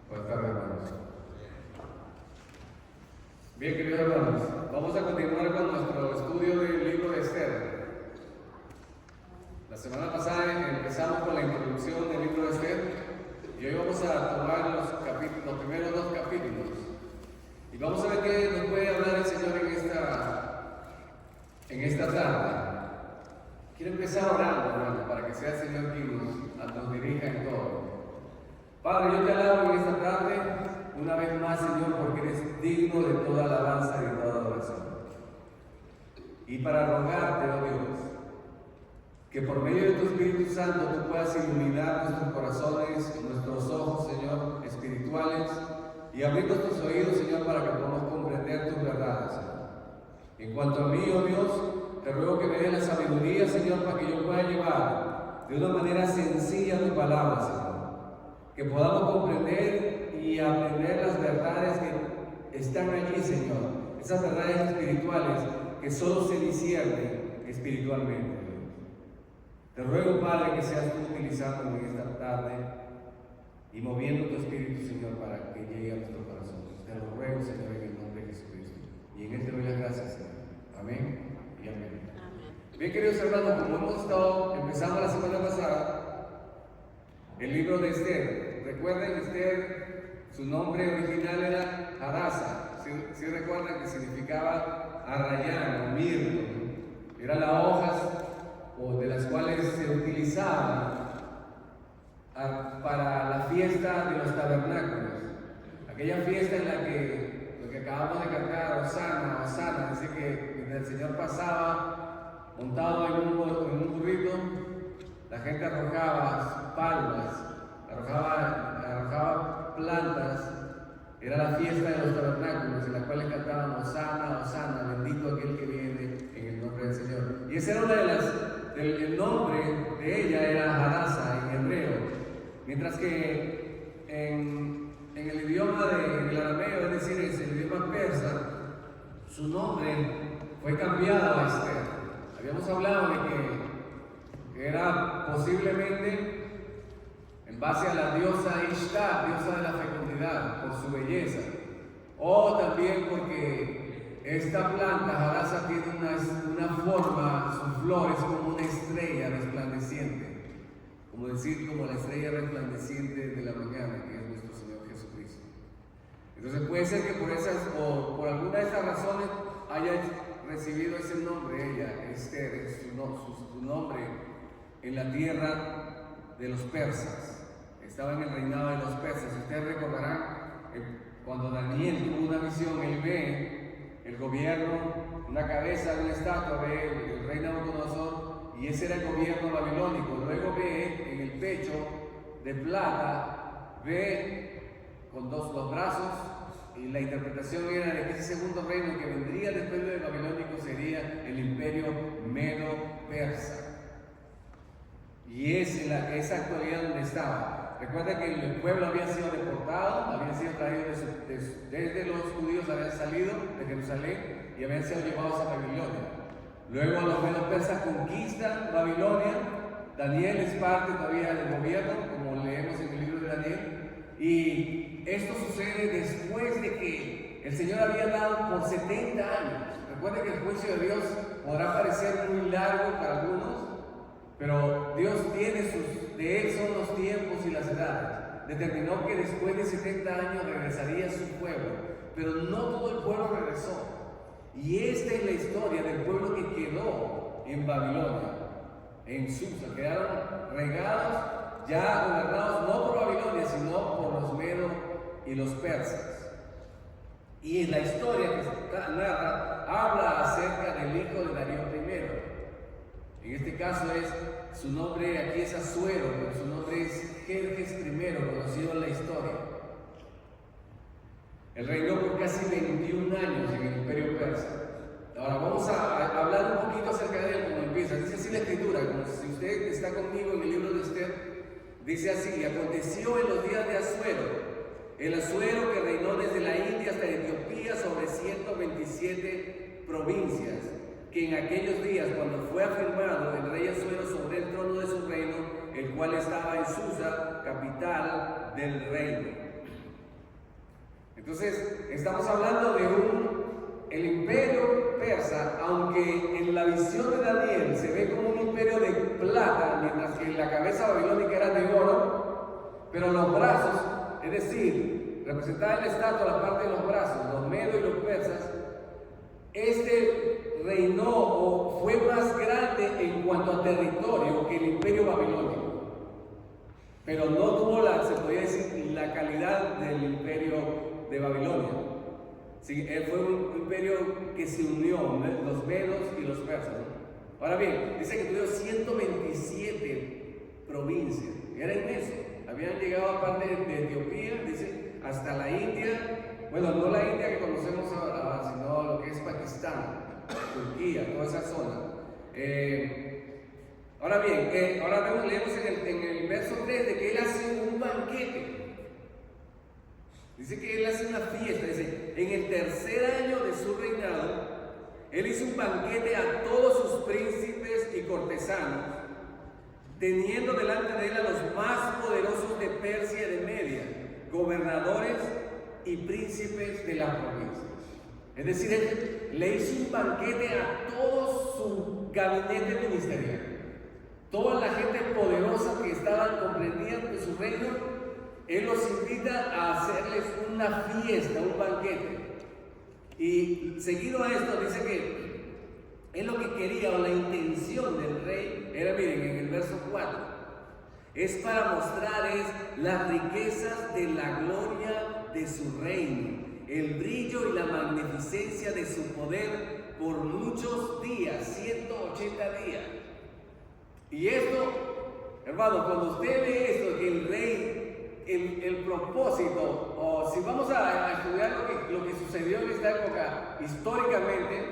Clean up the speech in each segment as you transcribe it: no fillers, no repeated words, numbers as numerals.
Buenas tardes, hermanos. Bien, queridos hermanos, vamos a continuar con nuestro estudio del libro de Esther. La semana pasada empezamos con la introducción del libro de Esther y hoy vamos a tomar los primeros dos capítulos y vamos a ver qué nos puede hablar el Señor en esta tarde. Quiero empezar orando, hermano, para que sea el Señor quien nos dirija en todo. Padre, yo te alabo en esta tarde, una vez más, Señor, porque eres digno de toda alabanza y de toda adoración. Y para rogarte, oh Dios, que por medio de tu Espíritu Santo tú puedas iluminar nuestros corazones, nuestros ojos, Señor, espirituales, y abrir nuestros oídos, Señor, para que podamos comprender tus verdades, Señor. En cuanto a mí, oh Dios, te ruego que me des la sabiduría, Señor, para que yo pueda llevar de una manera sencilla tu palabra, Señor. Que podamos comprender y aprender las verdades que están allí, Señor. Esas verdades espirituales que solo se disciernen espiritualmente. Te ruego, Padre, que seas tú utilizándome en esta tarde y moviendo tu Espíritu, Señor, para que llegue a nuestro corazón. Te lo ruego, Señor, en el nombre de Jesucristo. Y en Él te doy las gracias, Señor. Amén y amén. Bien, queridos hermanos, como hemos estado empezando la semana pasada, el libro de Esther. Recuerden, Esther, su nombre original era Hadassah. ¿Sí recuerdan que significaba arrayán o mirlo? Eran las hojas de las cuales se utilizaban para la fiesta de los tabernáculos. Aquella fiesta en la que lo que acabamos de cantar, Osana, Osana, dice que el Señor pasaba montado en un burrito, la gente arrojaba palmas, arrojaba plantas. Era la fiesta de los tabernáculos en la cual cantaban Osana, Osana, bendito aquel que viene en el nombre del Señor. Y ese era el nombre de ella era Hadassah en hebreo, mientras que en el idioma del arameo, es decir, en el idioma persa, su nombre fue cambiado a Esther. Habíamos hablado de que era posiblemente en base a la diosa Ishtar, diosa de la fecundidad, por su belleza, o también porque esta planta, Hadassah, tiene una forma, sus flores como una estrella resplandeciente, como la estrella resplandeciente de la mañana, que es nuestro Señor Jesucristo. Entonces puede ser que por alguna de estas razones haya recibido ese nombre ella, Esther, es su nombre en la tierra de los persas. Estaba en el reinado de los persas. Ustedes recordarán cuando Daniel tuvo una visión, él ve el gobierno, una cabeza de una estatua, ve el rey Nabucodonosor, y ese era el gobierno babilónico. Luego ve en el pecho de plata, ve con dos brazos, y la interpretación era de que ese segundo reino que vendría después del babilónico sería el imperio medo-persa. Y es en esa actualidad donde estaba. Recuerda que el pueblo había sido deportado, habían sido traídos desde los judíos, habían salido de Jerusalén y habían sido llevados a Babilonia. Luego los medo-persas conquistan Babilonia. Daniel es parte todavía del gobierno, como leemos en el libro de Daniel. Y esto sucede después de que el Señor había dado por 70 años. Recuerda que el juicio de Dios podrá parecer muy largo para algunos, pero Dios tiene de Él son los tiempos y las edades. Determinó que después de 70 años regresaría a su pueblo, pero no todo el pueblo regresó. Y esta es la historia del pueblo que quedó en Babilonia, en Susa. Quedaron regados, ya gobernados no por Babilonia, sino por los medos y los persas. Y en la historia que se narra, habla acerca del hijo de Darío I. En este caso su nombre aquí es Asuero, pero su nombre es Jerjes I, conocido en la historia. Él reinó por casi 21 años en el imperio persa. Ahora vamos a hablar un poquito acerca de él, como empieza. Dice así la escritura, como si usted está conmigo en el libro de Esther, dice así: y aconteció en los días de Asuero, el Asuero que reinó desde la India hasta Etiopía sobre 127 provincias, que en aquellos días, cuando fue afirmado el rey Asuero sobre el trono de su reino, el cual estaba en Susa, capital del reino. Entonces, estamos hablando de el imperio persa, aunque en la visión de Daniel se ve como un imperio de plata, mientras que la cabeza babilónica era de oro, pero los brazos, es decir, representaba en la estatua la parte de los brazos, los medos y los persas, este reinó o fue más grande en cuanto a territorio que el imperio babilónico, pero no tuvo se podía decir, la calidad del imperio de Babilonia. Sí, fue un imperio que se unió, los medos y los persas, ¿no? Ahora bien, dice que tuvieron 127 provincias, era inmenso. Habían llegado a parte de Etiopía, dice, hasta la India, bueno, no la India que conocemos ahora, sino lo que es Pakistán, Turquía, toda esa zona. Ahora bien, ahora leemos en el verso 3 de que él hace un banquete. Dice que él hace una fiesta, dice, en el tercer año de su reinado, él hizo un banquete a todos sus príncipes y cortesanos, teniendo delante de él a los más poderosos de Persia y de Media, gobernadores y príncipes de la provincia. Es decir, él le hizo un banquete a todo su gabinete ministerial, toda la gente poderosa que estaban comprendiendo de su reino. Él los invita a hacerles una fiesta, un banquete. Y seguido a esto dice que él lo que quería, o la intención del rey, era, miren, en el verso 4, es para mostrar las riquezas de la gloria de su reino, el brillo y la magnificencia de su poder por muchos días, 180 días. Y esto, hermano, cuando usted ve esto, que el rey, el propósito, o si vamos a estudiar lo que sucedió en esta época históricamente,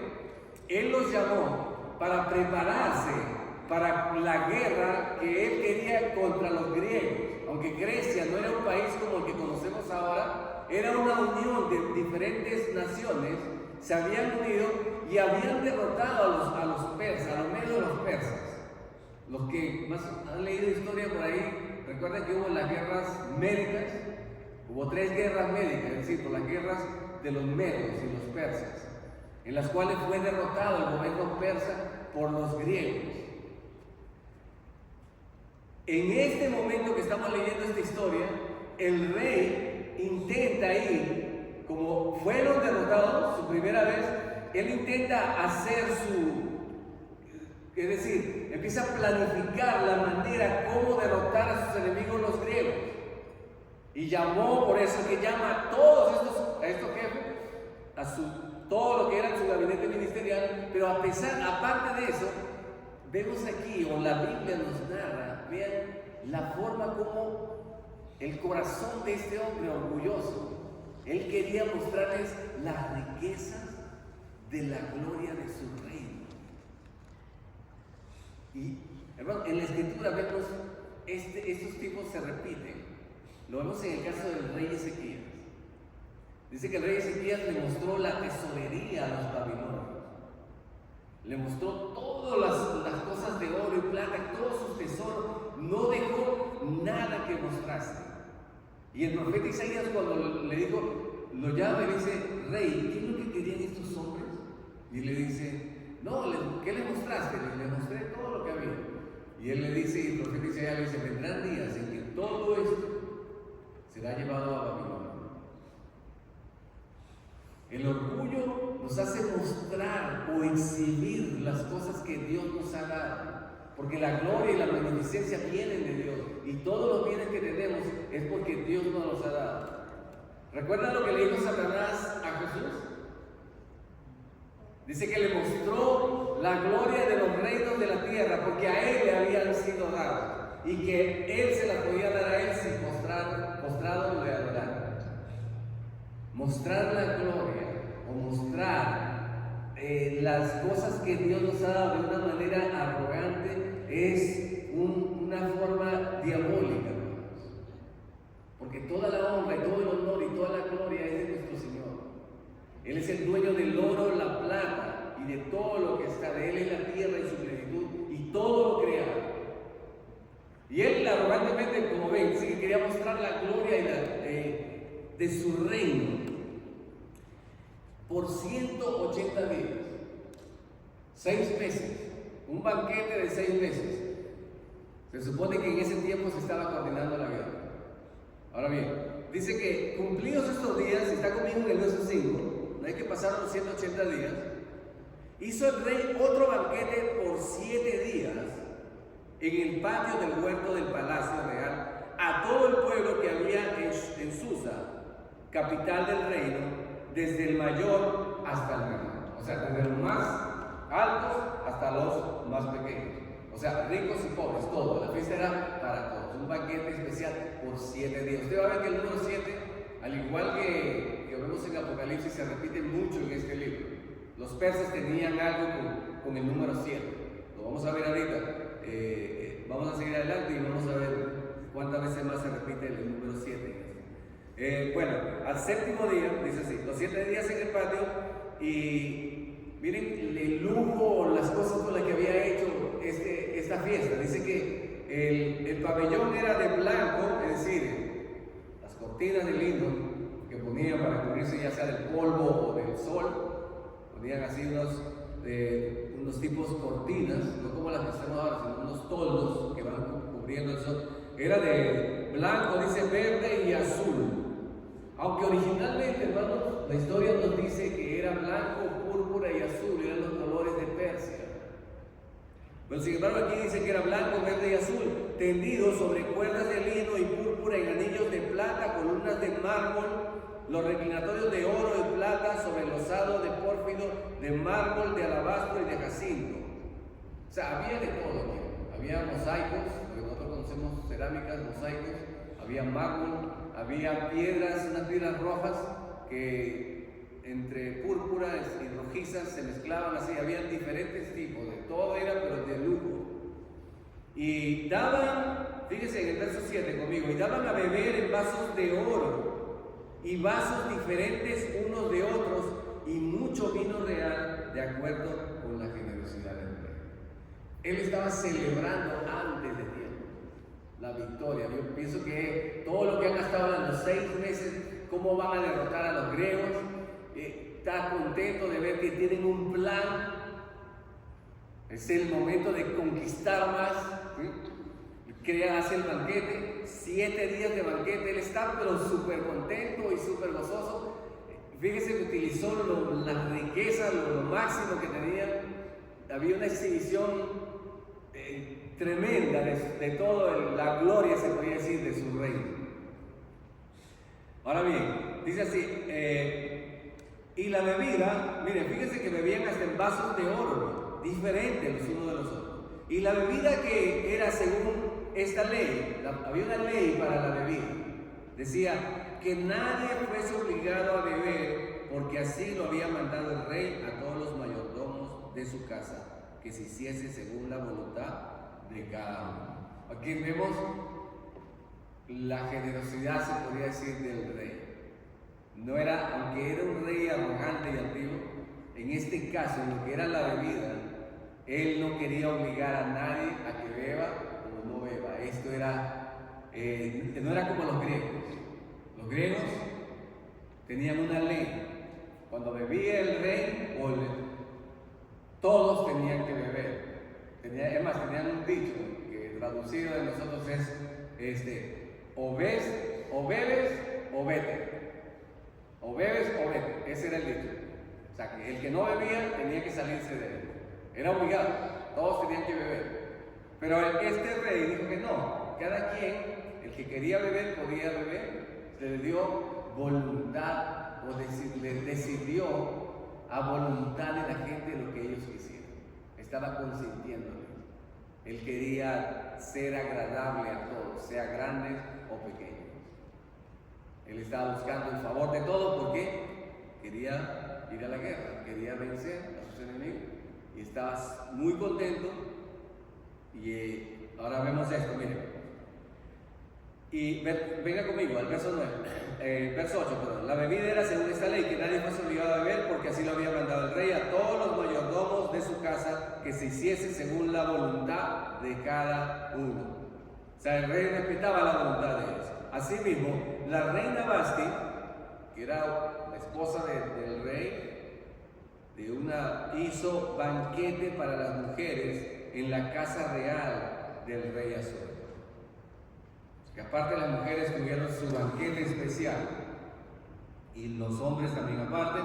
él los llamó para prepararse para la guerra que él quería contra los griegos. Aunque Grecia no era un país como el que conocemos ahora, era una unión de diferentes naciones, se habían unido y habían derrotado a los persas, a los medios de los persas. Los que más han leído historia por ahí, recuerden que hubo las guerras médicas, hubo 3 guerras médicas, es decir, por las guerras de los medos y los persas, en las cuales fue derrotado el gobierno persa por los griegos. En este momento que estamos leyendo esta historia, el rey intenta ir, como fueron derrotados su primera vez, él intenta hacer es decir, empieza a planificar la manera como derrotar a sus enemigos los griegos. Y llamó, por eso que llama a todos estos jefes, todo lo que era su gabinete ministerial, pero aparte de eso, vemos aquí, o la Biblia nos narra, vean la forma como el corazón de este hombre orgulloso, él quería mostrarles las riquezas de la gloria de su reino. Y, hermano, en la escritura vemos estos tipos se repiten. Lo vemos en el caso del rey Ezequías. Dice que el rey Ezequías le mostró la tesorería a los babilonios. Le mostró todas las cosas de oro y plata, todos sus tesoros. No dejó nada que mostrarse. Y el profeta Isaías, cuando le dijo, lo llama y dice, rey, ¿qué es lo que querían estos hombres? Y le dice, no, ¿qué le mostraste? Le mostré todo lo que había. Y él le dice, y el profeta Isaías le dice, vendrán días en que todo esto será llevado a Babilonia. El orgullo nos hace mostrar o exhibir las cosas que Dios nos ha dado, porque la gloria y la magnificencia vienen de Dios, y todos los bienes que tenemos es porque Dios nos los ha dado. ¿Recuerdan lo que le dijo Satanás a Jesús? Dice que le mostró la gloria de los reinos de la tierra, porque a él le habían sido dados, y que él se la podía dar a él sin postrado le adorar. Mostrar la gloria o mostrar las cosas que Dios nos ha dado de una manera arrogante es una forma diabólica, hermanos. Porque toda la honra y todo el honor y toda la gloria es de nuestro Señor. Él es el dueño del oro, la plata y de todo lo que está de él en la tierra y su plenitud y todo lo creado. Y él arrogantemente, como ven, sí que quería mostrar la gloria de su reino. por 180 días, 6 meses, un banquete de 6 meses. Se supone que en ese tiempo se estaba coordinando la guerra. Ahora bien, dice que cumplidos estos días, si está conmigo en el verso 5, no hay que pasar los 180 días, hizo el rey otro banquete por 7 días en el patio del huerto del palacio real a todo el pueblo que había en Susa, capital del reino, desde el mayor hasta el menor. O sea, desde los más altos hasta los más pequeños. O sea, ricos y pobres, todo. La fiesta era para todos. Un banquete especial por 7 días. Usted va a ver que el número 7, al igual que vemos en Apocalipsis, se repite mucho en este libro. Los persas tenían algo con el número 7. Lo vamos a ver ahorita. Vamos a seguir adelante y vamos a ver cuántas veces más se repite el número 7. Bueno, al séptimo día, dice así, los 7 días en el patio, y miren el lujo, las cosas con las que había hecho esta fiesta. Dice que el pabellón era de blanco, es decir, las cortinas de lino que ponían para cubrirse ya sea del polvo o del sol, ponían así unos tipos cortinas, no como las que hacemos ahora, sino unos toldos que van cubriendo el sol. Era de blanco, dice verde y azul. Aunque originalmente, hermanos, la historia nos dice que era blanco, púrpura y azul, eran los colores de Persia. Pero sin embargo aquí dice que era blanco, verde y azul, tendido sobre cuerdas de lino y púrpura en anillos de plata, columnas de mármol, los reclinatorios de oro y plata sobre el losado de pórfido, de mármol, de alabastro y de jacinto. O sea, había de todo aquí. Había mosaicos, porque nosotros conocemos cerámicas, mosaicos, había mármol, había piedras, unas piedras rojas que entre púrpuras y rojizas se mezclaban así, habían diferentes tipos, de todo era pero de lujo. Y daban, fíjense en el verso 7 conmigo, y daban a beber en vasos de oro y vasos diferentes unos de otros y mucho vino real de acuerdo con la generosidad del rey. Él estaba celebrando antes de tiempo la victoria. Yo pienso que todo lo que han gastado en los 6 meses, cómo van a derrotar a los griegos, está contento de ver que tienen un plan. Es el momento de conquistar más. Hace el banquete, 7 días de banquete. Él está pero súper contento y súper gozoso. Fíjese que utilizó las riquezas, lo máximo que tenía. Había una exhibición tremenda de toda la gloria, se podría decir, de su reino. Ahora bien, dice así, y la bebida, miren, fíjense que bebían hasta en vasos de oro, diferentes los unos de los otros. Y la bebida que era según esta ley, había una ley para la bebida. Decía que nadie fuese obligado a beber, porque así lo había mandado el rey a todos los mayordomos de su casa, que se hiciese según la voluntad de cada uno. Aquí vemos la generosidad, se podría decir, del rey. No era, aunque era un rey arrogante y antiguo, en este caso, en lo que era la bebida, él no quería obligar a nadie a que beba o no beba. Esto era, no era como los griegos. Los griegos tenían una ley. Cuando bebía el rey, todos tenían que beber. Es más, tenían un dicho que traducido de nosotros es o bebes o vete. O bebes o vete. Ese era el dicho. O sea, que el que no bebía tenía que salirse de él. Era obligado, todos tenían que beber. Pero este rey dijo que no, cada quien, el que quería beber, podía beber. Se le dio voluntad, o decidió a voluntad de la gente lo que ellos quisieran. Estaba consintiéndole. Él quería ser agradable a todos, sea grandes o pequeños. Él estaba buscando el favor de todos porque quería ir a la guerra, quería vencer a sus enemigos. Y estaba muy contento. Y ahora vemos esto, miren. Y venga conmigo al verso 9, verso 8, perdón. La bebida era según esta ley, que nadie fuese obligado a beber, porque así lo había mandado el rey a todos los mayordomos de su casa, que se hiciese según la voluntad de cada uno. O sea, el rey respetaba la voluntad de ellos. Asimismo, la reina Basti, que era la esposa del rey, hizo banquete para las mujeres en la casa real del rey Asuero. Que aparte las mujeres tuvieron su banquete especial y los hombres también aparte.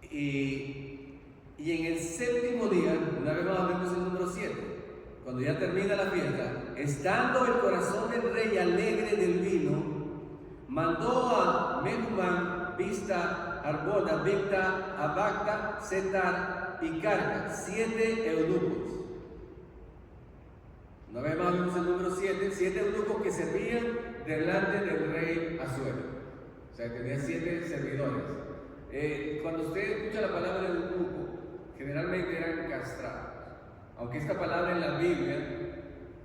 Y en el séptimo día, una vez más vemos el número 7, cuando ya termina la fiesta, estando el corazón del rey alegre del vino, mandó a Mehumán, Bizta, Arbona, Bigta, Abagta, Setar y Carca, 7 eunucos. Una vez más vemos el número 7, 7 eunucos que servían delante del rey Asuero. O sea, tenía 7 servidores. Cuando usted escucha la palabra eunuco, generalmente eran castrados. Aunque esta palabra en la Biblia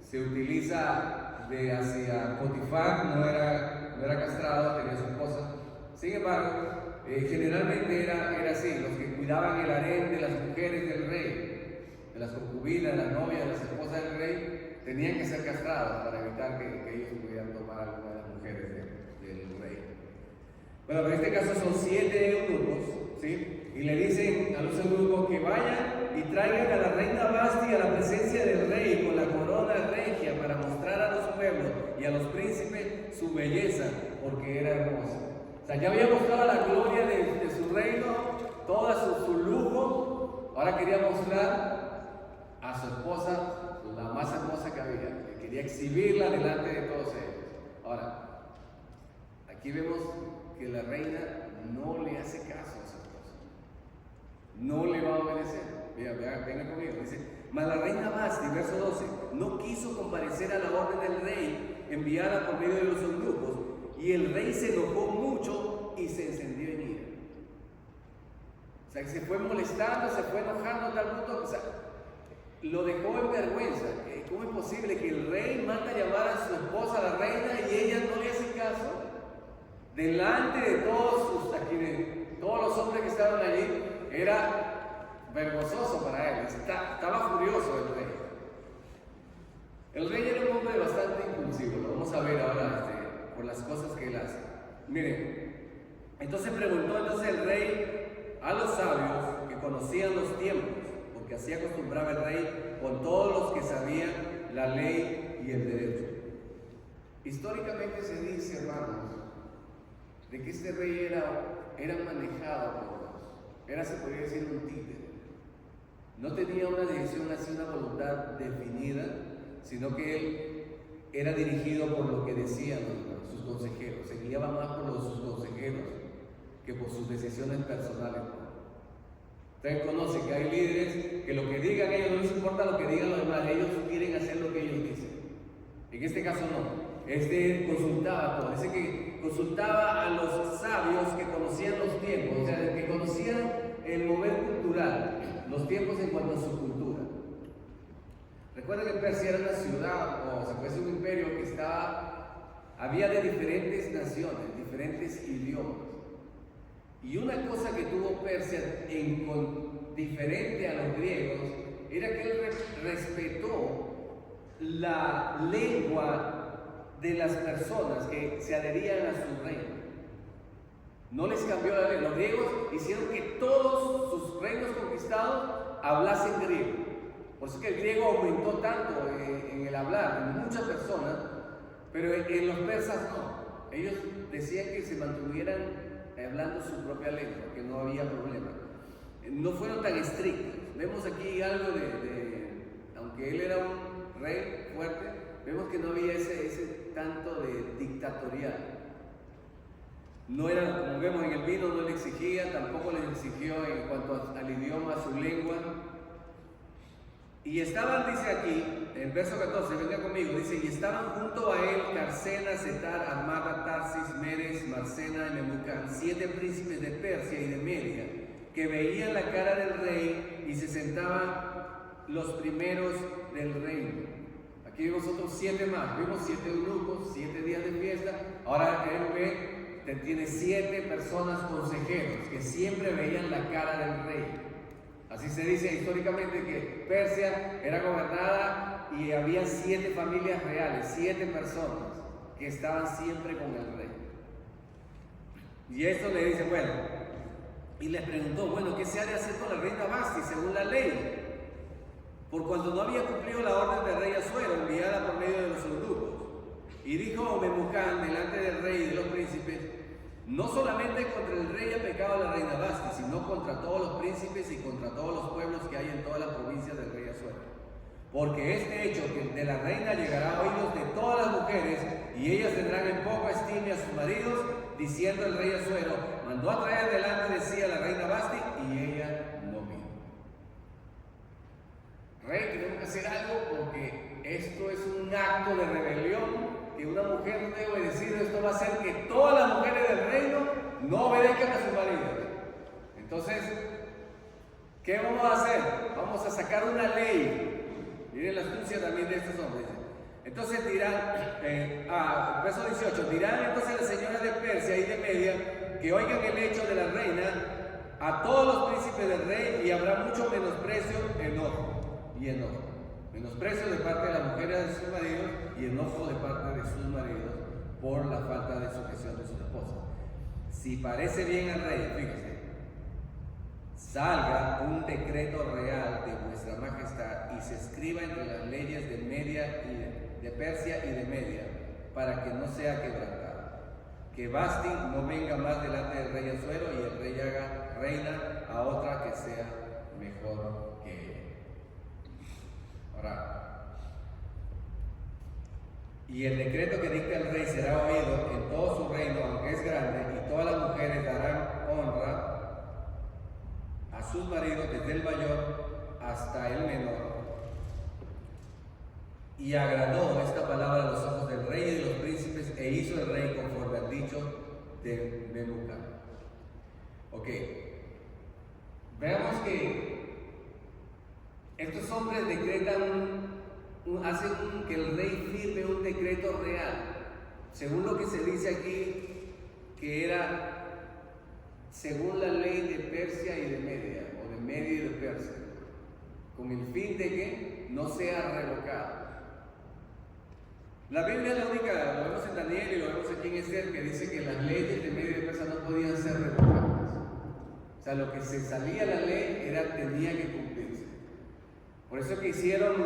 se utiliza hacia Potifar, no era castrado, tenía su esposa. Sin embargo, generalmente era así, los que cuidaban el harén de las mujeres del rey, de las concubinas, de las novias, de las esposas del rey, tenían que ser castrados para evitar que ellos pudieran tomar alguna de las mujeres del rey. Bueno, pero en este caso son 7 eunucos, ¿sí? Y le dicen a los eunucos que vayan y traigan a la reina Vasti a la presencia del rey con la corona regia para mostrar a los pueblos y a los príncipes su belleza, porque era hermosa. O sea, ya había mostrado la gloria de su reino, todo su lujo, ahora quería mostrar a su esposa la más hermosa que había, que quería exhibirla delante de todos ellos. Ahora, aquí vemos que la reina no le hace caso a su esposa, no le va a obedecer. Venga conmigo, dice: mas la reina Vasti, verso 12, no quiso comparecer a la orden del rey enviada por medio de los eunucos, y el rey se enojó mucho y se encendió en ira. O sea, que se fue molestando, se fue enojando a tal punto, o sea, lo dejó en vergüenza. ¿Cómo es posible que el rey manda a llamar a su esposa, la reina, y ella no le hace caso? Delante de todos los hombres que estaban allí, era vergonzoso para él, estaba furioso el rey. El rey era un hombre bastante impulsivo, lo vamos a ver ahora por las cosas que él hace. Miren, entonces preguntó el rey a los sabios que conocían los tiempos, porque así acostumbraba el rey con todos los que sabían la ley y el derecho. Históricamente se dice, hermanos, de que este rey era manejado por Dios, se podría decir un títere. No tenía una decisión así, una voluntad definida, sino que él era dirigido por lo que decían sus consejeros, se guiaba más por sus consejeros que por sus decisiones personales. Ustedes conocen que hay líderes que lo que digan ellos no les importa lo que digan los demás, ellos quieren hacer lo que ellos dicen. En este caso no, consultaba todo, dice que consultaba a los sabios que conocían los tiempos, o sea, que conocían el mover cultural, los tiempos en cuanto a su cultura. Recuerden que Persia era una ciudad, o se puede decir un imperio que había de diferentes naciones, diferentes idiomas. Y una cosa que tuvo Persia diferente a los griegos era que él respetó la lengua de las personas que se adherían a su reino. No les cambió la ley. Los griegos hicieron que todos sus reinos conquistados hablasen griego. Por eso que el griego aumentó tanto en el hablar de muchas personas, pero en los persas no. Ellos decían que se mantuvieran hablando su propia lengua, que no había problema. No fueron tan estrictos. Vemos aquí algo aunque él era un rey fuerte, vemos que no había ese tanto de dictatorial. No era, como vemos en el vino, no le exigía, tampoco le exigió en cuanto al idioma, a su lengua. Y estaban, dice aquí, en el verso 14, venga conmigo, dice: y estaban junto a él Carcena, Setar, Armada, Tarsis, Meres, Marcena y Memucán, 7 príncipes de Persia y de Media, que veían la cara del rey y se sentaban los primeros del reino. Aquí vemos otros 7 más, vimos 7 eunucos, 7 días de fiesta. Ahora él ve, tiene 7 personas consejeros que siempre veían la cara del rey. Así se dice históricamente que Persia era gobernada y había 7 familias reales, 7 personas que estaban siempre con el rey. Y esto le dice, bueno, y les preguntó, bueno, ¿qué se ha de hacer con la reina Vasti según la ley? Por cuanto no había cumplido la orden del rey Asuero enviada por medio de los eunucos. Y dijo Memucán delante del rey y de los príncipes, no solamente contra el rey ha pecado la reina Vasti, sino contra todos los príncipes y contra todos los pueblos que hay en toda la provincia del rey Asuero. Porque este hecho de la reina llegará a oídos de todas las mujeres, y ellas tendrán en poco estima a sus maridos, diciendo el rey Asuero, mandó a traer delante de sí a la reina Vasti, y ella no vino. Rey, tenemos que hacer algo porque esto es un acto de rebelión, que una mujer no debe obedecer. Esto va a hacer que todas las mujeres del reino no obedezcan a sus maridos. Entonces, ¿qué vamos a hacer? Vamos a sacar una ley. Miren la astucia también de estos hombres. Entonces dirán, verso 18, dirán entonces las señoras de Persia y de Media que oigan el hecho de la reina a todos los príncipes del rey, y habrá mucho menosprecio, enojo y enojo. Menosprecio de parte de las mujeres de sus maridos y enojo de parte de sus maridos por la falta de sujeción de sus esposas. Si parece bien al rey, fíjese, salga un decreto real de vuestra majestad y se escriba entre las leyes de Media y de Persia y de Media, para que no sea quebrantada. Que Vasti no venga más delante del rey Asuero, y el rey haga reina a otra que sea mejor que ella. Ahora, y el decreto que dicta el rey será oído en todo su reino, aunque es grande, y todas las mujeres darán honra a sus maridos, desde el mayor hasta el menor. Y agradó esta palabra a los ojos del rey y de los príncipes, e hizo el rey conforme al dicho de Memucán. Ok, veamos que estos hombres hacen que el rey firme un decreto real, según lo que se dice aquí, que era según la ley de Persia y de Media, o de Media y de Persia, con el fin de que no sea revocado. La Biblia es la única, lo vemos en Daniel y lo vemos aquí en Esther, que dice que las leyes de Media y de Persia no podían ser revocadas. O sea, lo que se salía la ley tenía que cumplirse. Por eso que hicieron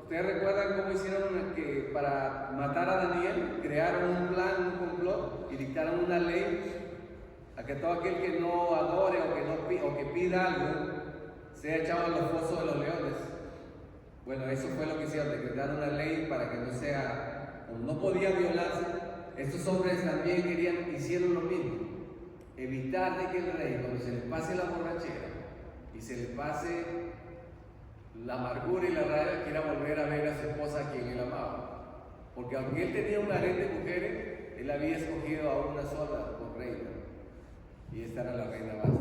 ¿ustedes recuerdan cómo hicieron que para matar a Daniel? Crearon un plan, un complot, y dictaron una ley a que todo aquel que no adore o que pida algo sea echado en los fosos de los leones. Bueno, eso fue lo que hicieron, decretaron una ley para que no sea, como no podía violarse. Estos hombres también hicieron lo mismo, evitar de que el rey, cuando se le pase la borrachera y se le pase la amargura y la rabia, quiera volver a ver a su esposa a quien él amaba. Porque aunque él tenía un harén de mujeres, él había escogido a una sola por reina, y esta era la reina Vasti.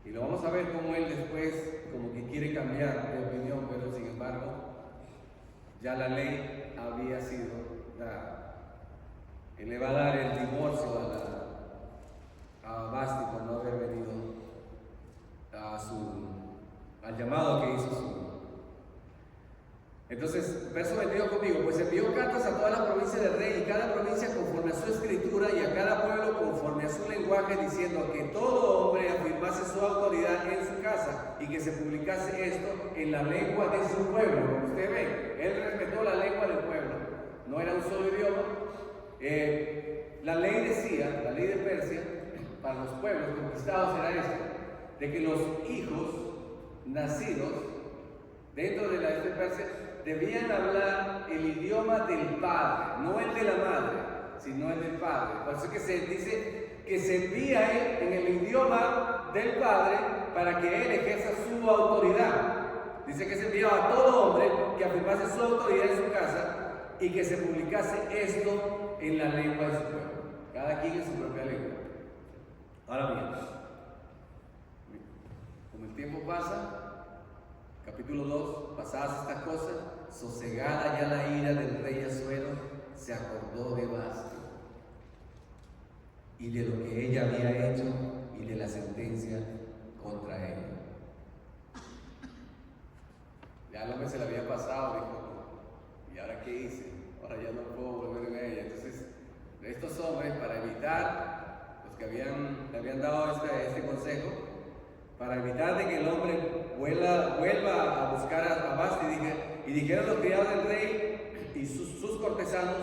Y lo vamos a ver cómo él después como que quiere cambiar de opinión, pero sin embargo ya la ley había sido dada. Él le va a dar el divorcio a Vasti por no haber venido al llamado que hizo su hijo. Entonces, verso 22 conmigo, pues envió cartas a todas las provincias del rey, y cada provincia conforme a su escritura, y a cada pueblo conforme a su lenguaje, diciendo que todo hombre afirmase su autoridad en su casa, y que se publicase esto en la lengua de su pueblo. Como usted ve, él respetó la lengua del pueblo, no era un solo idioma. La ley decía, la ley de Persia, para los pueblos conquistados era esto, de que los hijos nacidos dentro de la ley de Persia debían hablar el idioma del padre, no el de la madre, sino el del padre. Por eso que se dice que se envía él en el idioma del padre para que él ejerza su autoridad. Dice que se enviaba a todo hombre que afirmase su autoridad en su casa y que se publicase esto en la lengua de su pueblo, cada quien en su propia lengua. Ahora bien, como el tiempo pasa, capítulo 2, pasadas estas cosas, sosegada ya la ira del rey Asuero, se acordó de Vasti y de lo que ella había hecho y de la sentencia contra ella. Ya el hombre se le había pasado, dijo, ¿y ahora qué hice? Ahora ya no puedo volver a ella. Entonces, estos hombres, para evitar, los que le habían dado este consejo, para evitar de que el hombre vuelva a buscar a Vasti, y dijeron los criados del rey y sus cortesanos: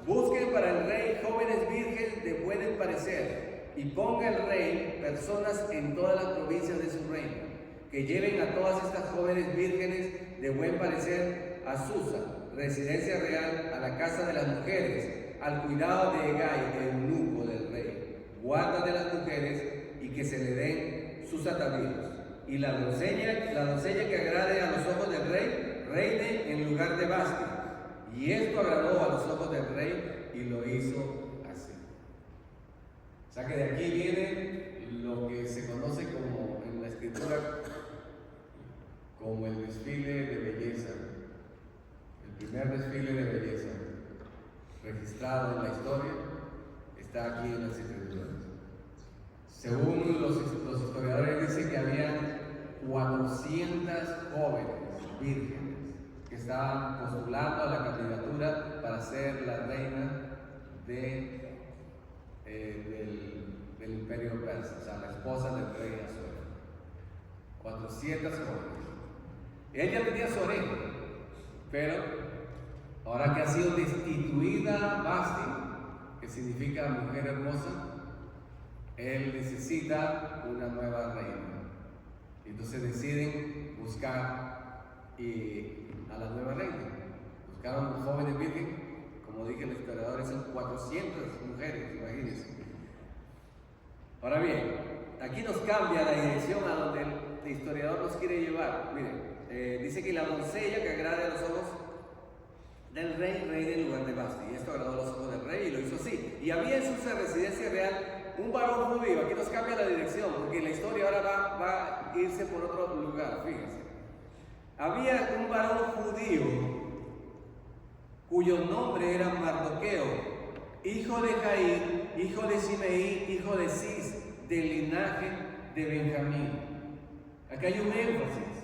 busquen para el rey jóvenes vírgenes de buen parecer, y ponga el rey personas en todas las provincias de su reino, que lleven a todas estas jóvenes vírgenes de buen parecer a Susa, residencia real, a la casa de las mujeres, al cuidado de Hegai, eunuco del rey, guarda de las mujeres, y que se le den sus atavíos. Y la doncella que agrade a los ojos del rey, reine en lugar de Vasti. Y esto agradó a los ojos del rey, y lo hizo así. O sea que de aquí viene lo que se conoce como en la escritura como el desfile de belleza, el primer desfile de belleza registrado en la historia, está aquí en las escrituras. Según los historiadores, dicen que había 400 jóvenes vírgenes que estaban postulando a la candidatura para ser la reina del imperio persa, o sea, la esposa del rey Asuero. 400 jóvenes. Ella tenía su oreja, pero ahora que ha sido destituida Vasti, que significa mujer hermosa, él necesita una nueva reina. Entonces deciden buscar a la nueva reina. Buscaron jóvenes vírgenes, como dije, los historiadores son 400 mujeres, imagínense. Ahora bien, aquí nos cambia la dirección a donde el historiador nos quiere llevar. Miren, dice que la doncella que agrade a los ojos del rey, reina en lugar de Vasti. Y esto agradó a los ojos del rey y lo hizo así. Y había en su residencia real un varón judío. Aquí nos cambia la dirección, porque la historia ahora va a irse por otro lugar, fíjense. Había un varón judío cuyo nombre era Mardoqueo, hijo de Jair, hijo de Simeí, hijo de Cis, del linaje de Benjamín. Aquí hay un énfasis.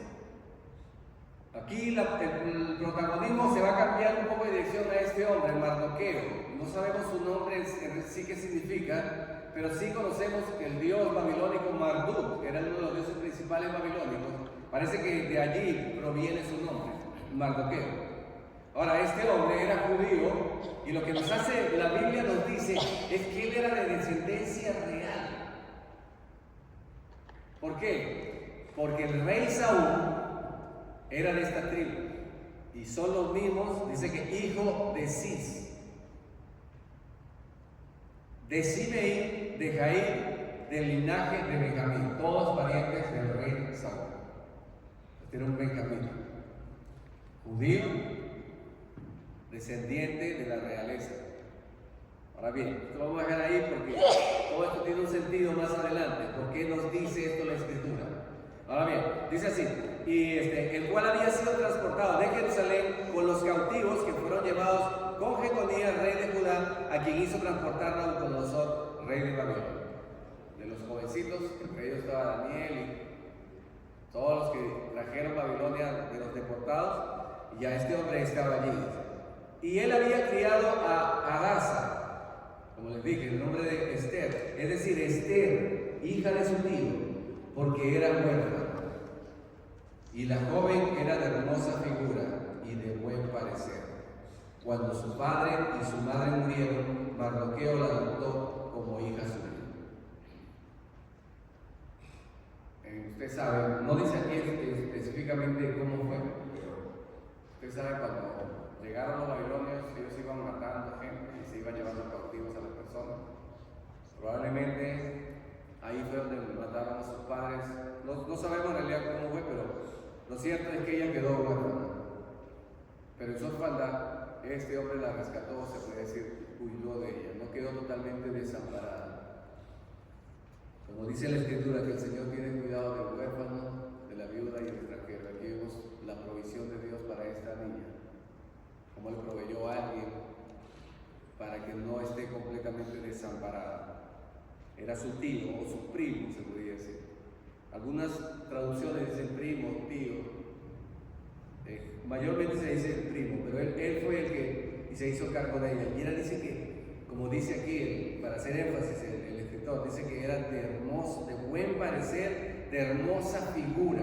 Aquí el protagonismo se va a cambiar un poco de dirección a este hombre, Mardoqueo. No sabemos su nombre en sí qué significa, pero sí conocemos que el dios babilónico Marduk era uno de los dioses principales babilónicos. Parece que de allí proviene su nombre, Mardoqueo. Ahora, este hombre era judío, y lo que nos hace, la Biblia nos dice, es que él era de descendencia real. ¿Por qué? Porque el rey Saúl era de esta tribu, y son los mismos, dice que hijo de Cis, de Simeí, de Jair, del linaje de Benjamín, todos parientes del rey Saúl. Este era un Benjamín, judío, descendiente de la realeza. Ahora bien, esto lo vamos a dejar ahí porque todo esto tiene un sentido más adelante. ¿Por qué nos dice esto la Escritura? Ahora bien, dice así: y el cual había sido transportado de Jerusalén con los cautivos que fueron llevados con Jeconías, rey de Judá, a quien hizo transportar Nabucodonosor, rey de Babilonia. De los jovencitos, entre ellos estaba Daniel y todos los que trajeron Babilonia de los deportados, y ya este hombre estaba allí. Y él había criado a Hadasa, como les dije, el nombre de Esther, es decir, Esther, hija de su tío, porque era huérfana. Y la joven era de hermosa figura y de buen parecer. Cuando su padre y su madre murieron, Mardoqueo la adoptó como hija suya. Usted sabe, no dice aquí específicamente cómo fue, pero usted sabe cuando llegaron los babilonios, ellos iban matando gente y se iban llevando cautivos a las personas. Probablemente ahí fue donde mataron a sus padres. No sabemos en realidad cómo fue, pero lo cierto es que ella quedó huérfana. Pero en su orfandad, este hombre la rescató, se puede decir, cuidó de ella, no quedó totalmente desamparada. Como dice la Escritura, que el Señor tiene cuidado del huérfano, de la viuda y del extranjero. Aquí vemos la provisión de Dios para esta niña. Como Él proveyó a alguien para que no esté completamente desamparada. Era su tío o su primo, se podría decir. Algunas traducciones dicen primo, tío. Mayormente se dice primo, pero él fue el que se hizo cargo de ella. Y ella dice que, como dice aquí, para hacer énfasis en el Escritura, escritor, dice que era de hermoso, de buen parecer, de hermosa figura.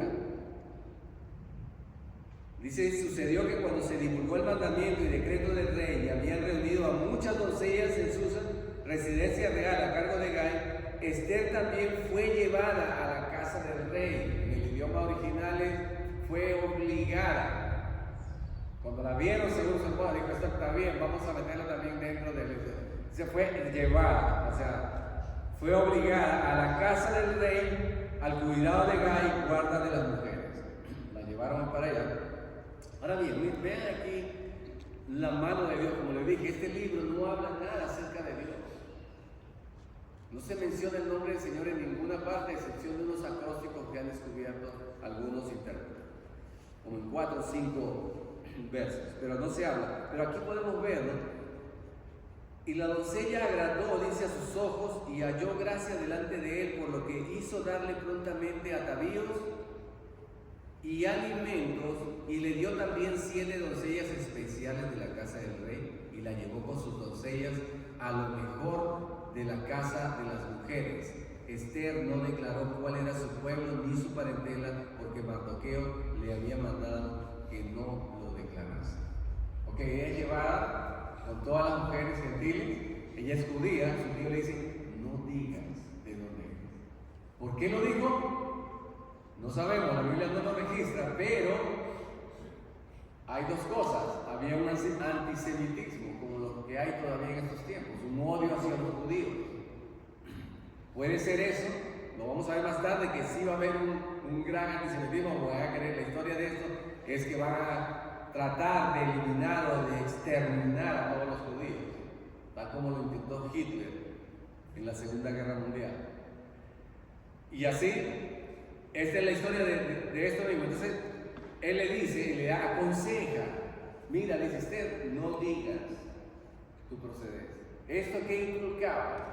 Dice, sucedió que cuando se divulgó el mandamiento y decreto del rey y habían reunido a muchas doncellas en su residencia real a cargo de Gai, Esther también fue llevada a la casa del rey. En el idioma original fue obligada. Cuando la vieron, según su esposa, dijo, esto está bien, vamos a meterla también dentro del... Se fue llevada, o sea, fue obligada a la casa del rey al cuidado de Gai, guarda de las mujeres. La llevaron para allá. Ahora bien, vean aquí la mano de Dios. Como les dije, este libro no habla nada acerca de Dios. No se menciona el nombre del Señor en ninguna parte, a excepción de unos acrósticos que han descubierto algunos intérpretes, como en 4 o 5 versos, pero no se habla. Pero aquí podemos verlo. Y la doncella agradó, dice, a sus ojos y halló gracia delante de él, por lo que hizo darle prontamente atavíos y alimentos, y le dio también 7 doncellas especiales de la casa del rey, y la llevó con sus doncellas a lo mejor de la casa de las mujeres. Esther no declaró cuál era su pueblo ni su parentela, porque Mardoqueo le había mandado que no lo declarase. Ok, ella es llevada con todas las mujeres gentiles, ella es judía, su tío le dice, no digas de dónde eres. ¿Por qué lo dijo? No sabemos, la Biblia no lo registra, pero hay dos cosas. Había un antisemitismo, como lo que hay todavía en estos tiempos, un odio hacia los judíos. Puede ser eso, lo vamos a ver más tarde, que sí va a haber un gran antisemitismo. Voy a creer, la historia de esto es que van a tratar de eliminar o de exterminar a todos los judíos, tal como lo intentó Hitler en la Segunda Guerra Mundial. Y así, esta es la historia de esto mismo. Entonces, él le dice, le aconseja, mira, le dice, Esther, no digas tu procedencia. ¿Esto qué inculcaba?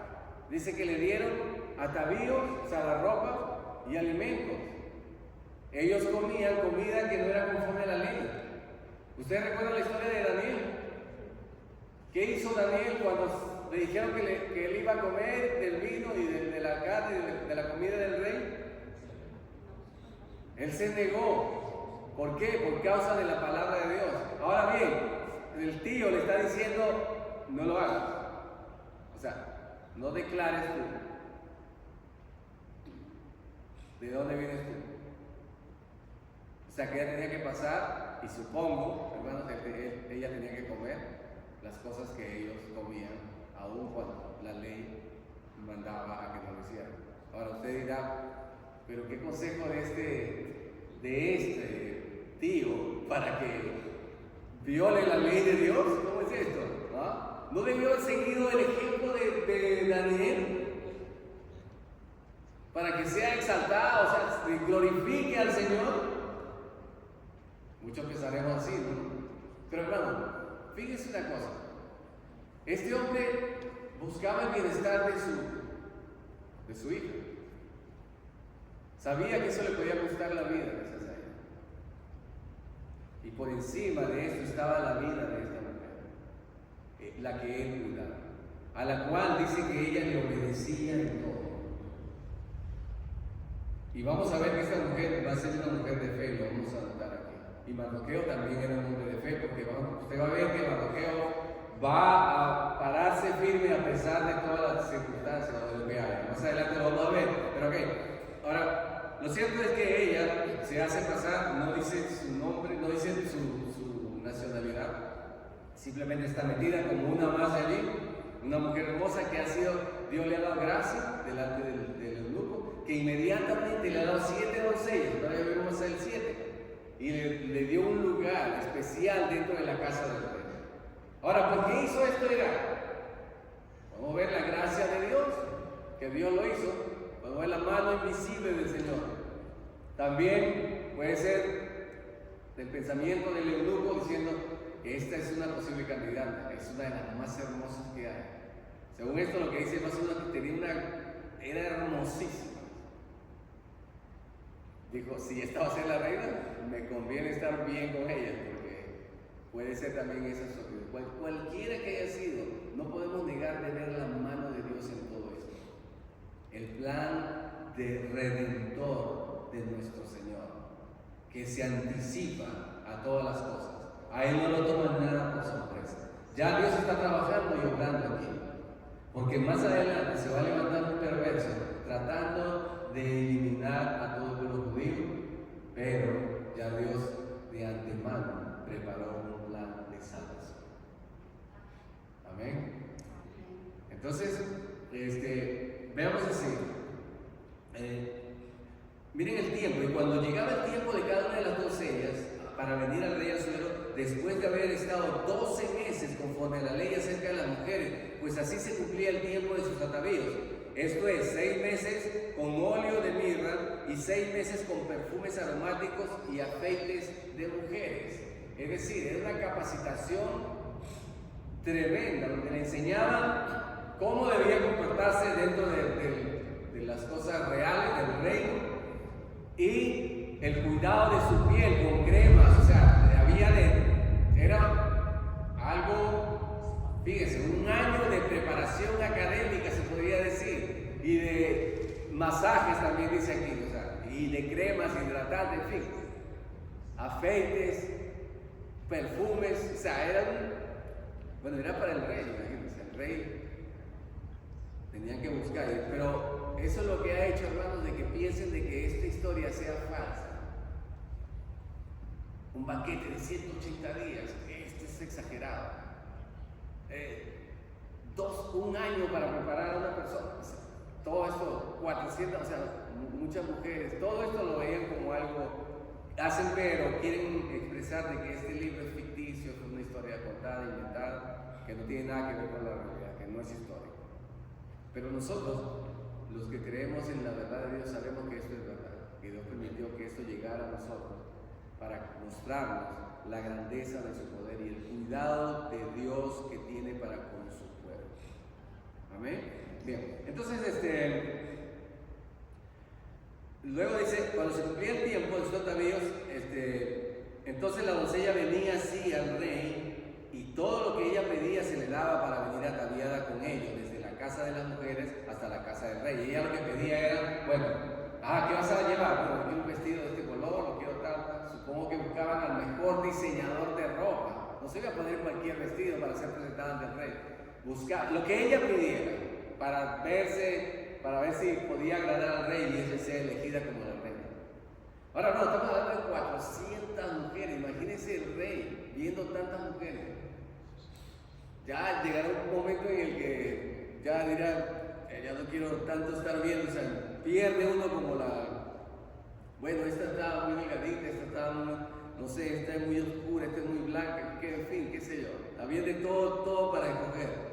Dice que le dieron atavíos, o sea, la ropa y alimentos. Ellos comían comida que no era conforme a la ley. ¿Ustedes recuerdan la historia de Daniel? ¿Qué hizo Daniel cuando le dijeron que él iba a comer del vino y de la carne y de la comida del rey? Él se negó. ¿Por qué? Por causa de la palabra de Dios. Ahora bien, el tío le está diciendo, no lo hagas. O sea, no declares tú. ¿De dónde vienes tú? O sea, que ella tenía que pasar, y supongo, hermanos, que ella tenía que comer las cosas que ellos comían, aun cuando la ley mandaba a que no lo hicieran. Ahora usted dirá, pero ¿qué consejo de este tío para que viole la ley de Dios? ¿Cómo es esto? ¿No debió haber seguido el ejemplo de Daniel? Para que sea exaltado, o sea, glorifique al Señor. Muchos pensaremos así, ¿no? Pero hermano, fíjense una cosa. Este hombre buscaba el bienestar de su hija. Sabía que eso le podía costar la vida, quizás a ella. Y por encima de esto estaba la vida de esta mujer, la que él cuidaba, a la cual dice que ella le obedecía en todo. Y vamos a ver que esta mujer va a ser una mujer de fe, lo vamos a notar aquí. Y Mardoqueo también era un hombre de fe, porque usted va a ver que Mardoqueo va a pararse firme a pesar de todas las circunstancias de lo que haya. Más adelante lo vamos a ver, pero ok. Ahora, lo cierto es que ella se hace pasar, no dice su nombre, no dice su nacionalidad, simplemente está metida como una más allí, una mujer hermosa que Dios le ha dado gracia delante del eunuco, que inmediatamente le ha dado 7 doncellas, ahora ya vemos el 7, y le dio un lugar especial dentro de la casa del rey. Ahora, ¿por qué hizo esto ella? Vamos a ver la gracia de Dios, que Dios lo hizo. Vamos a ver la mano invisible del Señor. También puede ser del pensamiento del eunuco diciendo, esta es una posible candidata, es una de las más hermosas que hay. Según esto, lo que dice más uno que era hermosísima. Dijo, si esta va a ser la reina, me conviene estar bien con ella, porque puede ser también esa sorpresa. Cualquiera que haya sido, no podemos negar de ver la mano de Dios en todo esto. el plan de redentor de nuestro Señor, que se anticipa a todas las cosas. A Él no lo toman nada por sorpresa. Ya Dios está trabajando y obrando aquí, porque más adelante se va a levantar un perverso tratando de eliminar a todo el pueblo judío, pero ya Dios de antemano preparó un plan de salvación. Amén. Entonces, veamos así. Miren el tiempo, y cuando llegaba el tiempo de cada una de las doncellas para venir al rey Asuero, después de haber estado 12 meses conforme a la ley acerca de las mujeres, pues así se cumplía el tiempo de sus atavíos. Esto es, 6 meses con óleo de mirra y 6 meses con perfumes aromáticos y aceites de mujeres. Es decir, era una capacitación tremenda, donde le enseñaban cómo debía comportarse dentro de las cosas reales del reino, y el cuidado de su piel con cremas. O sea, era algo, fíjense, un año de preparación académica, se podría decir, y de masajes también dice aquí, o sea, y de cremas hidratantes, en fin, aceites, perfumes. O sea, era para el rey, imagínense, el rey tenían que buscar, pero eso es lo que ha hecho, hermanos, de que piensen de que esta historia sea falsa. Un banquete de 180 días, esto es exagerado. Un año para preparar a una persona, o sea, todo esto, 400, o sea, muchas mujeres, todo esto lo veían como algo, hacen ver o quieren expresar de que este libro es ficticio, es una historia contada, inventada, que no tiene nada que ver con la realidad, que no es histórico. Pero nosotros, los que creemos en la verdad de Dios, sabemos que esto es verdad, que Dios permitió que esto llegara a nosotros para mostrarnos la grandeza de su poder y el cuidado de Dios que tiene para con su pueblo. Amén. Bien, entonces luego dice, cuando se cumplía el tiempo de sus atavíos, entonces la doncella venía así al rey, y todo lo que ella pedía se le daba para venir ataviada con ellos, desde la casa de las mujeres hasta la casa del rey. Y ella lo que pedía era, bueno, ¿qué vas a llevar? Bueno, quiero un vestido de este color, lo quiero tal. Supongo que buscaban al mejor diseñador de ropa. No se iba a poner cualquier vestido para ser presentada ante el rey. Buscar lo que ella pidiera para ver si podía agradar al rey y ella sea elegida como la reina. Ahora no, estamos hablando de 400 mujeres. Imagínense el rey viendo tantas mujeres. Ya llegará un momento en el que ya dirá, ya no quiero tanto estar viendo, o sea, pierde uno como bueno, esta está muy delgadita, esta está muy, no sé, esta es muy oscura, esta es muy blanca, en fin, qué sé yo. Había de todo para escoger.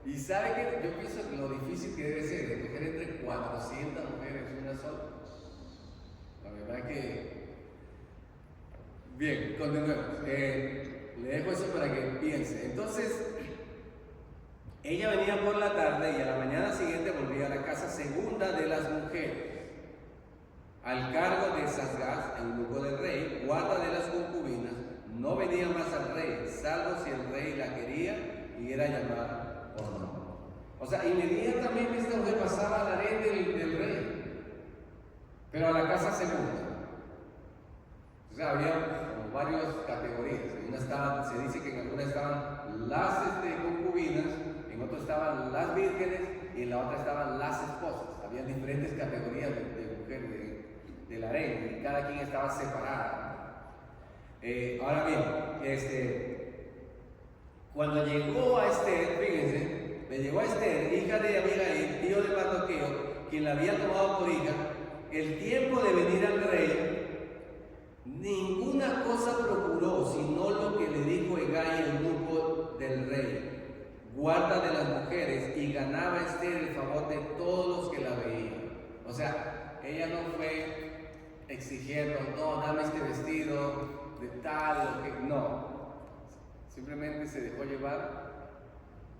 Y sabe que yo pienso que lo difícil que debe ser escoger entre 400 mujeres una sola. La verdad que... Bien, continuemos. Le dejo eso para que piense. Entonces, ella venía por la tarde y a la mañana siguiente volvía a la casa segunda de las mujeres, al cargo de Sasgaz, eunuco del rey, guarda de las concubinas. No venía más al rey, salvo si el rey la quería y era llamada por nombre. O sea, inmediatamente esta mujer pasaba al harén del rey, pero a la casa segunda. O sea, había como varias categorías. Se dice que en algunas estaban las concubinas, en otras estaban las vírgenes y en la otra estaban las esposas. Había diferentes categorías de mujeres del harén, y cada quien estaba separada. Ahora bien, cuando llegó a Esther, fíjense, le llegó a Esther, hija de Abigail, tío de Mardoqueo, quien la había tomado por hija, el tiempo de venir al rey, ninguna cosa procuró, sino lo que le dijo Hegai, el eunuco del rey, guarda de las mujeres, y ganaba Esther el favor de todos los que la veían. O sea, ella no fue exigiendo, no, dame este vestido de tal, no. Simplemente se dejó llevar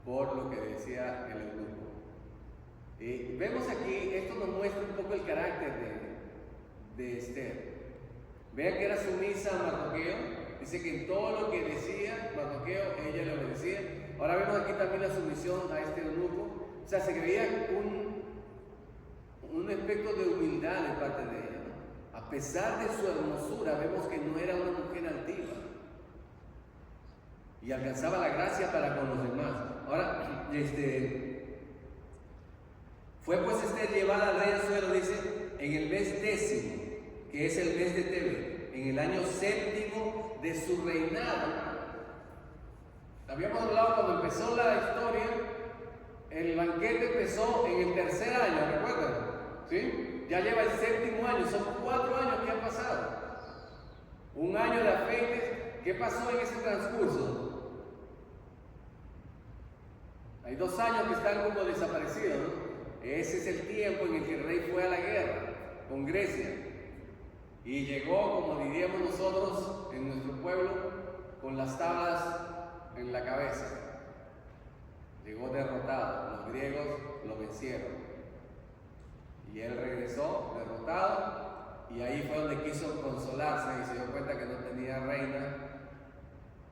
por lo que decía el eunuco. Vemos aquí, esto nos muestra un poco el carácter de Esther. Vean que era sumisa a Mardoqueo. Dice que en todo lo que decía Mardoqueo, ella le obedecía. Ahora vemos aquí también la sumisión a este eunuco. O sea, se creía aspecto de humildad de parte de ella, ¿no? A pesar de su hermosura, vemos que no era una mujer altiva y alcanzaba la gracia para con los demás. Ahora, fue pues Esther llevada al rey Asuero, dice, en el mes 10, que es el mes de Tebet, en el año 7 de su reinado. Habíamos hablado cuando empezó la historia, el banquete empezó en el 3er año, ¿recuerdan? ¿Sí? Ya lleva el 7º año, son 4 años que han pasado. Un año de afeites. ¿Qué pasó en ese transcurso? Hay 2 años que están como desaparecidos, ¿no? Ese es el tiempo en el que el rey fue a la guerra con Grecia y llegó, como diríamos nosotros en nuestro pueblo, con las tablas en la cabeza. Llegó derrotado, los griegos lo vencieron y él regresó derrotado, y ahí fue donde quiso consolarse y se dio cuenta que no tenía reina,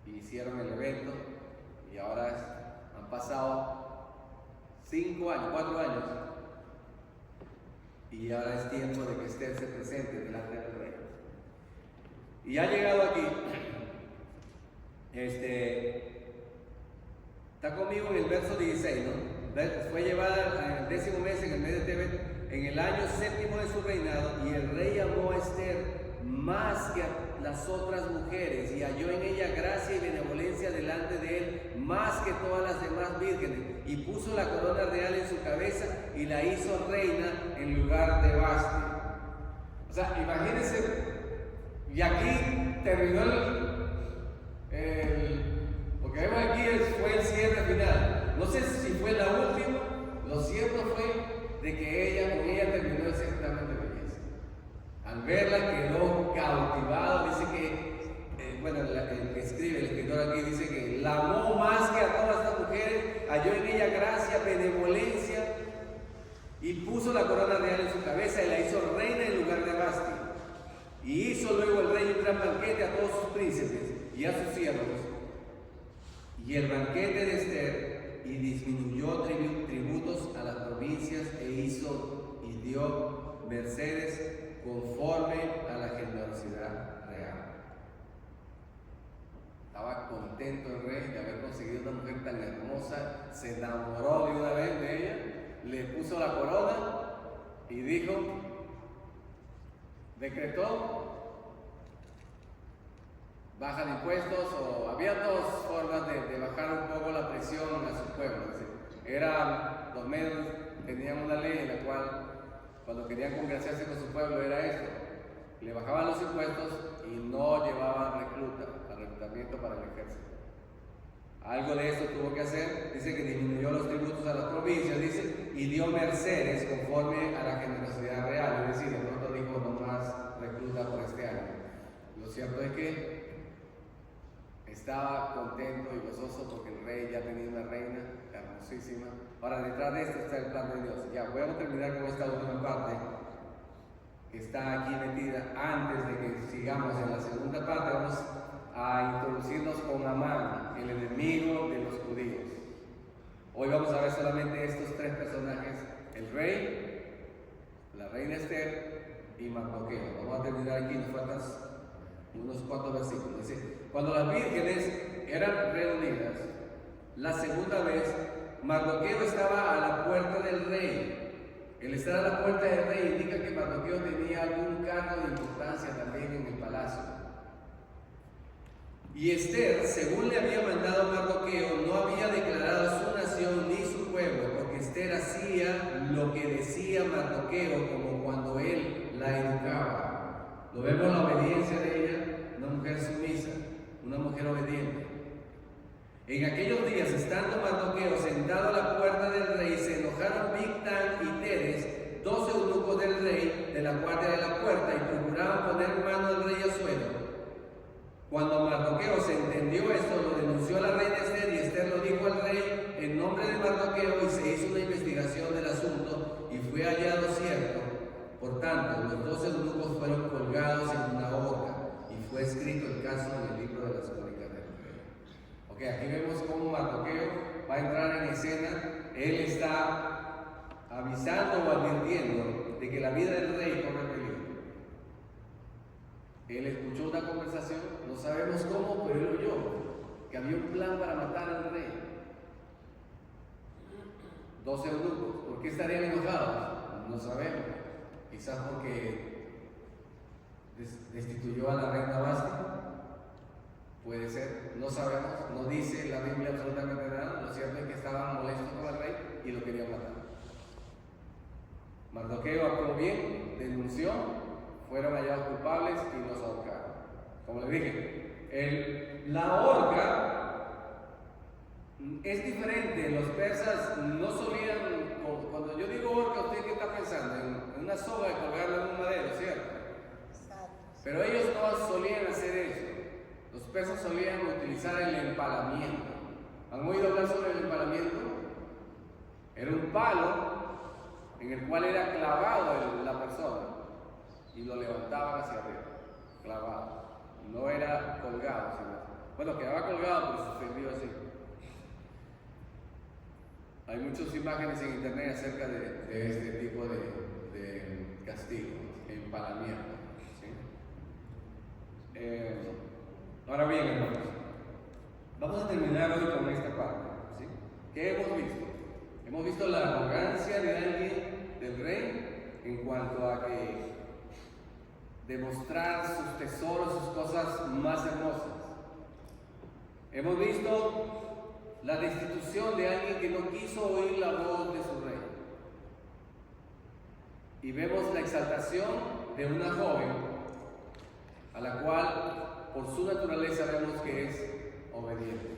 y hicieron el evento, y ahora han pasado 5 años, 4 años, y ahora es tiempo de que Esther se presente delante del rey. Y ha llegado aquí. Está conmigo en el verso 16, ¿no? Fue llevada en el 10º mes, en el mes de Tebet, en el año 7 de su reinado, y el rey amó a Esther más que a las otras mujeres, y halló en ella gracia y benevolencia delante de él, más que todas las demás vírgenes, y puso la corona real en su cabeza, y la hizo reina en lugar de Vasti. O sea, imagínense, y aquí terminó lo que vemos aquí fue el cierre final. No sé si fue la última. Lo cierto fue de que con ella terminó el certamen de belleza. Al verla quedó cautivado. Dice que, el que escribe, el escritor aquí dice que la amó más que a todas estas mujeres, halló en ella gracia, benevolencia, y puso la corona real en su cabeza y la hizo reina en lugar de Vasti. Y hizo luego el rey un gran banquete a todos sus príncipes y a sus siervos. Y el banquete de Esther, y disminuyó tributos a las provincias, y dio mercedes conforme a la generosidad real. Estaba contento el rey de haber conseguido una mujer tan hermosa, se enamoró de una vez de ella, le puso la corona y dijo, decretó, baja de impuestos, o había 2 formas de bajar un poco la presión a su pueblo. Los medios tenían una ley en la cual, cuando querían congraciarse con su pueblo, era esto: le bajaban los impuestos y no llevaban reclutamiento para el ejército. Algo de esto tuvo que hacer. Dice que disminuyó los tributos a las provincias, dice, y dio mercedes conforme a la generosidad real. Es decir, de pronto dijo, no más recluta por este año. Lo cierto es que estaba contento y gozoso porque el rey ya tenía una reina hermosísima. Ahora, detrás de esto está el plan de Dios. Ya, voy a terminar con esta última parte que está aquí metida. Antes de que sigamos en la segunda parte, vamos a introducirnos con Amán, el enemigo de los judíos. Hoy vamos a ver solamente estos 3 personajes: el rey, la reina Esther y Mardoqueo. Vamos a terminar aquí, nos faltan unos cuantos versículos. Dice: cuando las vírgenes eran reunidas la segunda vez, Mardoqueo estaba a la puerta del rey. El estar a la puerta del rey indica que Mardoqueo tenía algún cargo de importancia también en el palacio. Y Esther, según le había mandado Mardoqueo, no había declarado su nación ni su pueblo, porque Esther hacía lo que decía Mardoqueo, como cuando él la educaba. Lo vemos la obediencia de ella, una mujer sumisa, una mujer obediente. En aquellos días, estando Mardoqueo sentado a la puerta del rey, se enojaron Bigtán y Teres, 2 eunucos del rey, de la guardia de la puerta, y procuraban poner mano al rey Asuero. Cuando Mardoqueo se entendió esto, lo denunció a la reina Esther, y Esther lo dijo al rey en nombre de Mardoqueo, y se hizo una investigación del asunto, y fue hallado cierto. Por tanto, los 2 eunucos fueron colgados en una horca, y fue escrito el caso en el libro de las crónicas del rey. Ok, aquí vemos cómo Mardoqueo va a entrar en escena. Él está avisando o advirtiendo de que la vida del rey corre peligro. Él escuchó una conversación, no sabemos cómo, pero él oyó que había un plan para matar al rey. 12 eunucos. ¿Por qué estarían enojados? No sabemos. Quizás porque destituyó a la reina Vasti. Puede ser, no sabemos, no dice la Biblia absolutamente nada. Lo cierto es que estaban molestos con el rey y lo querían matar. Mardoqueo actuó bien, denunció, fueron hallados culpables y los ahorcaron. Como les dije, la horca es diferente. Los persas no solían, cuando yo digo horca, ¿usted qué está pensando? En una soga de colgarla en un madero, ¿cierto? Pero ellos no solían hacer eso. Los persas solían utilizar el empalamiento. ¿Han oído hablar sobre el empalamiento? Era un palo en el cual era clavado la persona y lo levantaban hacia arriba, clavado. No era colgado, sino, bueno, quedaba colgado pero suspendido así. Hay muchas imágenes en internet acerca de este tipo de castigo, empalamiento. ¿Sí? Ahora bien, hermanos, vamos a terminar hoy con esta parte. ¿Sí? ¿Qué hemos visto? Hemos visto la arrogancia de alguien, del rey, en cuanto a que demostrar sus tesoros, sus cosas más hermosas. Hemos visto la destitución de alguien que no quiso oír la voz de su rey. Y vemos la exaltación de una joven a la cual por su naturaleza vemos que es obediente.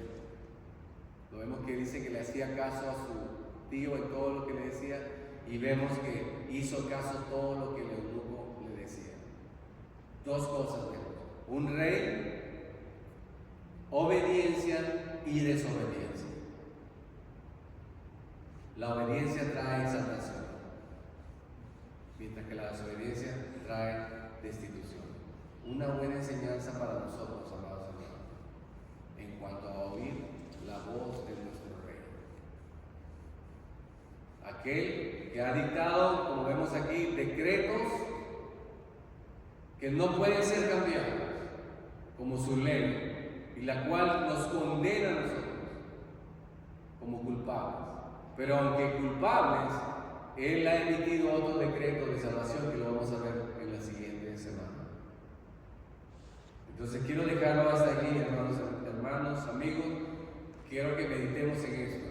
Lo vemos que dice que le hacía caso a su tío en todo lo que le decía, y vemos que hizo caso a todo lo que el eunuco le decía. Dos cosas vemos: un rey, obediencia y desobediencia. La obediencia trae exaltación, mientras que la desobediencia trae destitución. Una buena enseñanza para nosotros, amados hermanos, en cuanto a oír la voz de nuestro rey. Aquel que ha dictado, como vemos aquí, decretos que no pueden ser cambiados, como su ley, y la cual nos condena a nosotros como culpables. Pero aunque culpables, Él ha emitido otro decreto de salvación que lo vamos a ver en la siguiente semana. Entonces quiero dejarlo hasta aquí, hermanos, amigos. Quiero que meditemos en esto.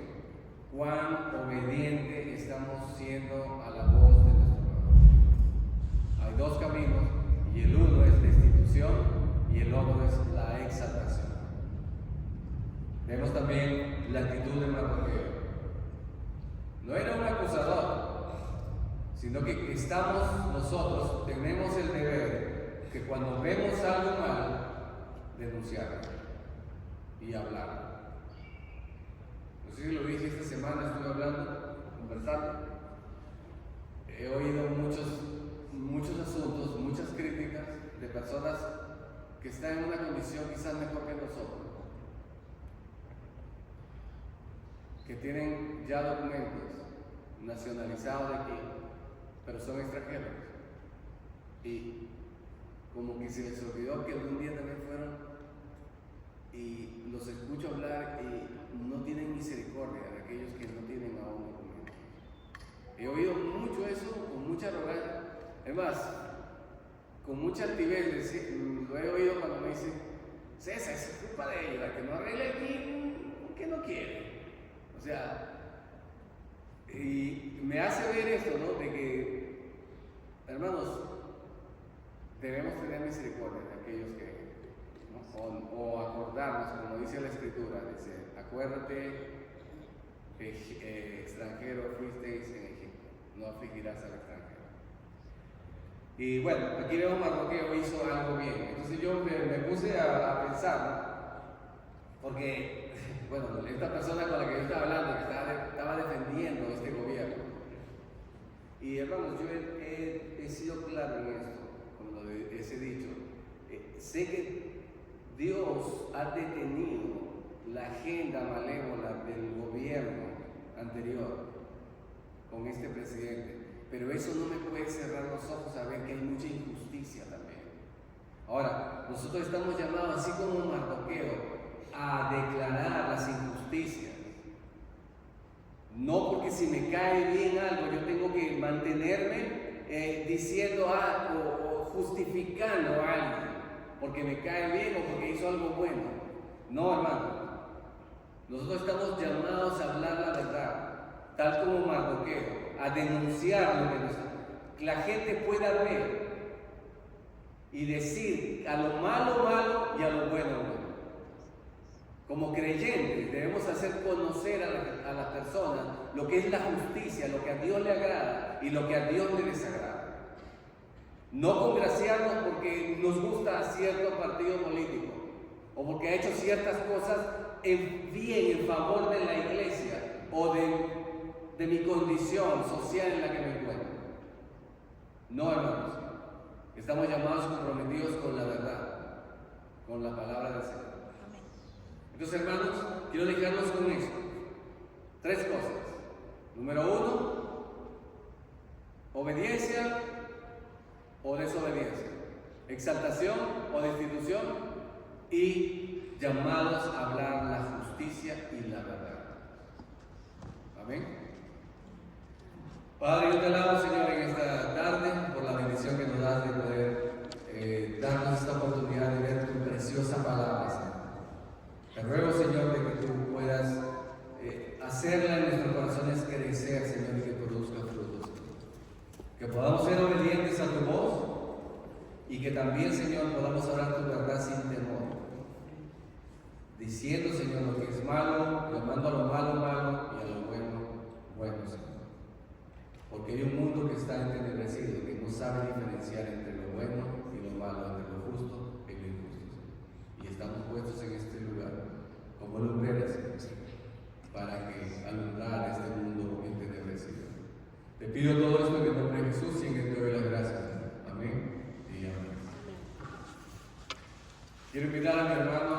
Cuán obediente estamos siendo a la voz de nuestro Padre. Hay dos caminos, y el uno es destitución y el otro es la exaltación. Vemos también la actitud de Mardoqueo. No era un acusador, sino que nosotros tenemos el deber que cuando vemos algo mal, denunciarlo y hablar. No sé si lo dije esta semana, estuve hablando, conversando. He oído muchos asuntos, muchas críticas de personas que están en una condición quizás mejor que nosotros, que tienen ya documentos nacionalizados de aquí, pero son extranjeros, y como que se les olvidó que algún día también fueron, y los escucho hablar y no tienen misericordia de aquellos que no tienen aún documentos. He oído mucho eso con mucha arrogancia, es más, con mucha altivez. Lo he oído cuando me dicen: César, es culpa de ella, la que no arregle aquí, ¿por qué no quiere? O sea, y me hace ver esto, ¿no? De que, hermanos, debemos tener misericordia de aquellos que, ¿no? o acordarnos, como dice la Escritura, dice: acuérdate, extranjero fuisteis en Egipto, no afligirás al extranjero. Y bueno, aquí vemos Mardoqueo hizo algo bien. Entonces yo me puse a pensar, porque, bueno, esta persona con la que yo estaba hablando, que estaba defendiendo este gobierno, y hermanos, yo he sido claro en esto, como les he dicho. Sé que Dios ha detenido la agenda malévola del gobierno anterior, con este presidente, pero eso no me puede cerrar los ojos a ver que hay mucha injusticia también. Ahora, nosotros estamos llamados, así como Mardoqueo, a declarar las injusticias. No porque si me cae bien algo, yo tengo que mantenerme diciendo o justificando a alguien, porque me cae bien o porque hizo algo bueno. No, hermano. Nosotros estamos llamados a hablar la verdad, tal como Mardoqueo, a denunciar lo que la gente pueda ver y decir a lo malo, malo y a lo bueno, bueno. Como creyentes debemos hacer conocer a la persona lo que es la justicia, lo que a Dios le agrada y lo que a Dios le desagrada. No congraciarnos porque nos gusta cierto partido político o porque ha hecho ciertas cosas en favor de la iglesia o de mi condición social en la que me encuentro. No, hermanos. Estamos llamados comprometidos con la verdad, con la palabra del Señor. Entonces, hermanos, quiero dejarlos con esto. 3 cosas. Número 1, obediencia o desobediencia. Exaltación o destitución. Y llamados a hablar la justicia y la verdad. Amén. Padre, yo te alabo, Señor, en esta tarde por la bendición que nos das de poder darnos esta oportunidad de ver tu preciosa palabra, Señor. Te ruego, Señor, de que tú puedas hacerla en nuestros corazones crecer, Señor, y que produzca frutos. Que podamos ser obedientes a tu voz y que también, Señor, podamos hablar tu verdad sin temor. Diciendo, Señor, lo que es malo, llamando a lo malo, malo y a lo bueno, bueno, Señor. Porque hay un mundo que está entenebrecido, que no sabe diferenciar entre lo bueno y lo malo, entre lo justo y lo injusto. Y estamos puestos en este lugar como lumbreras para que alumbrar este mundo entenebrecido. Te pido todo esto en el nombre de Jesús y en el te doy las gracias. Amén y amén. Quiero invitar a mi hermano